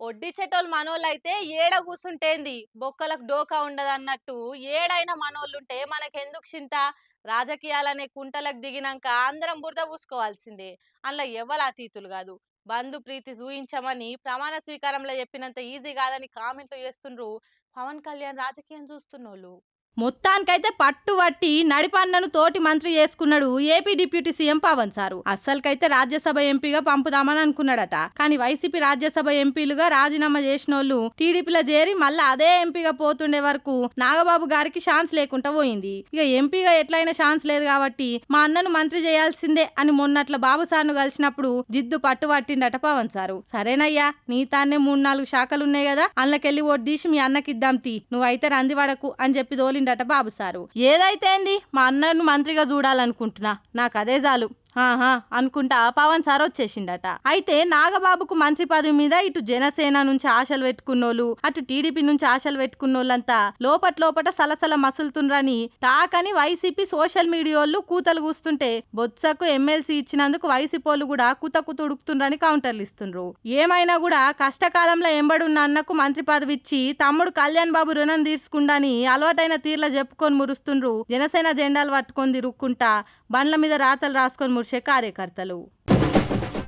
ఒడ్డిచ్చేటోళ్ళు మనోళ్ళైతే ఏడ కూసుంటేంది బొక్కలకు డోకా ఉండదన్నట్టు ఏడైనా మనోళ్ళుంటే మనకెందుకు చింత. రాజకీయాలనే కుంటలకు దిగినాక అందరం బురద పూసుకోవాల్సిందే. అందులో ఎవ్వరు అతీతులు కాదు. బంధు ప్రీతి చూయించమని ప్రమాణ స్వీకారంలో చెప్పినంత ఈజీ కాదని కామెంట్లు చేస్తుండ్రు పవన్ కళ్యాణ్ రాజకీయం చూస్తున్నోళ్ళు. మొత్తానికైతే పట్టుబట్టి నడిపన్నను తోటి మంత్రి చేసుకున్నాడు AP deputy CM Pawan sir. అస్సలకైతే రాజ్యసభ ఎంపీగా పంపుదామని అనుకున్నాడట. కానీ వైసీపీ రాజ్యసభ ఎంపీలుగా రాజీనామా చేసినోళ్ళు టీడీపీలో చేరి మళ్ళీ అదే ఎంపీగా పోతుండే వరకు నాగబాబు గారికి ఛాన్స్ లేకుండా పోయింది. ఇక ఎంపీగా ఎట్లయినా ఛాన్స్ లేదు కాబట్టి మా అన్నను మంత్రి చేయాల్సిందే అని మొన్నట్ల బాబు సార్ను కలిసినప్పుడు జిద్దు పట్టుబట్టిండట పవన్ సారు. సరేనయ్యా నీ తానే 3-4 శాఖలున్నాయి కదా, అందులోకెళ్ళి ఓటు తీసి మీ అన్నకిద్దాం తీ, నువ్వైతే రందివాడకు అని చెప్పి దోలిండట బాబు సారు. ఏదైతే ఏంది మా అన్నను మంత్రిగా చూడాలనుకుంటున్నా, నాకు అదే చాలు అనుకుంటా పవన్ సార్ వచ్చేసిండట. అయితే నాగబాబుకు మంత్రి పదవి మీద ఇటు జనసేన నుంచి ఆశలు పెట్టుకున్నోళ్ళు, అటు టీడీపీ నుంచి ఆశలు పెట్టుకున్నోళ్ళంతా లోపట సలసల మసులుతుండ్రని టాక్ అని వైసీపీ సోషల్ మీడియాలో కూతలు కూస్తుంటే బొత్సకు ఎమ్మెల్సీ ఇచ్చినందుకు వైసీపీలు కూడా కుతకు ఉడుకుతుండ్రని కౌంటర్లు ఇస్తుండ్రు. ఏమైనా కూడా కష్టకాలంలో ఎంబడున్న అన్నకు మంత్రి పదవి ఇచ్చి తమ్ముడు కళ్యాణ్ బాబు రుణం తీర్చుకుండాని అలవాటైన తీర్ల చెప్పుకొని మురుస్తుండ్రు జనసేన జెండాలు పట్టుకొని తిరుక్కుంటా బండ్ల మీద రాతలు రాసుకొని మురిసే కార్యకర్తలు.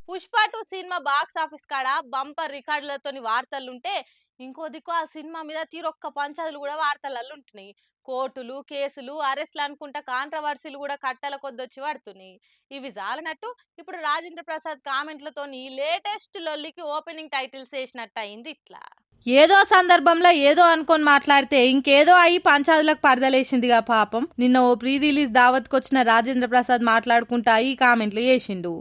పుష్ప 2 సినిమా బాక్స్ ఆఫీస్ కాడ బంపర్ రికార్డులతోని వార్తలుంటే ఇంకో దిక్కు ఆ సినిమా మీద తీరొక్క పంచాదులు కూడా వార్తలలో ఉంటున్నాయి. కోర్టులు, కేసులు, అరెస్ట్లు అనుకుంటా కాంట్రవర్సీలు కూడా కట్టల కొద్దొచ్చి పడుతున్నాయి. ఇవి జాలనట్టు ఇప్పుడు రాజేంద్ర ప్రసాద్ కామెంట్లతోని లేటెస్ట్ లొల్లికి ఓపెనింగ్ టైటిల్స్ వేసినట్టు అయింది. ఇట్లా ఏదో సందర్భంలో ఏదో అనుకొని మాట్లాడితే ఇంకేదో అయి పంచాదులకు పరదలేసిందిగా పాపం. నిన్న ఓ ప్రీ రిలీజ్ దావత్కి వచ్చిన రాజేంద్ర ప్రసాద్ మాట్లాడుకుంటా ఈ కామెంట్లు చేసిండు.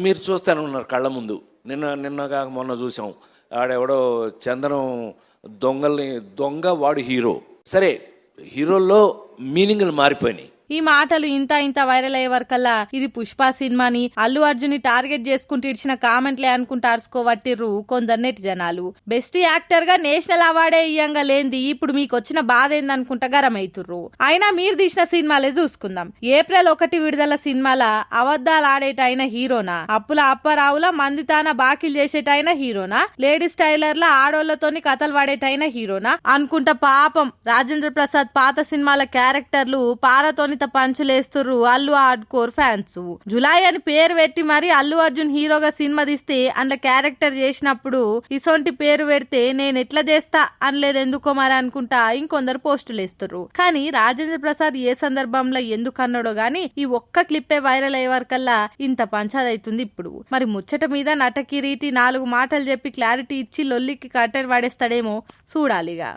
మీరు చూస్తూనే ఉన్నారు కళ్ళ ముందు. నిన్నగా మొన్న చూసాం, ఆడెవడో చందనం దొంగ వాడు హీరో. సరే, హీరోల్లో మీనింగ్లు మారిపోయినాయి. ఈ మాటలు ఇంత వైరల్ అయ్యే వరకల్లా ఇది పుష్ప సినిమాని అల్లు అర్జున్ టార్గెట్ చేసుకుంటూ ఇచ్చిన కామెంట్లే అనుకుంటూ అరుచుకోవట్టిర్రు కొందరు నెట్ జనాలు. బెస్ట్ యాక్టర్ గా నేషనల్ అవార్డే ఇయ్యంగా లేంది ఇప్పుడు మీకు వచ్చిన బాధ ఏందనుకుంటా గరమైతుర్రు. అయినా మీరు తీసిన సినిమాలే చూసుకుందాం. ఏప్రిల్ 1 విడుదల సినిమాల అబద్ధాలు ఆడేటైన హీరోనా, అప్పుల అప్పారావుల మందితాన బాకిల్ చేసేటైన హీరోనా, లేడీస్ టైలర్ల ఆడోళ్లతోని కథలు పడేటైన హీరోనా అనుకుంటా పాపం రాజేంద్ర ప్రసాద్ పాత సినిమాల క్యారెక్టర్లు పారతోని పంచులేస్తుర్రు Allu hardcore fans. Julayi అని పేరు పెట్టి మరి అల్లు అర్జున్ హీరోగా సినిమా తీస్తే అందులో క్యారెక్టర్ చేసినప్పుడు ఇసొంటి పేరు పెడితే నేను ఎట్లా చేస్తా అనలేదు ఎందుకో మరి అనుకుంటా ఇంకొందరు పోస్టులు వేస్తుర్రు. కానీ రాజేంద్ర ప్రసాద్ ఏ సందర్భంలో ఎందుకు అన్నాడో గానీ ఈ ఒక్క క్లిప్పే వైరల్ అయ్యే వరకల్లా ఇంత పంచాదైతుంది ఇప్పుడు. మరి ముచ్చట మీద నట కిరీటి 4 మాటలు చెప్పి క్లారిటీ ఇచ్చి లొల్లికి కట్టెన్ పడేస్తాడేమో చూడాలిగా.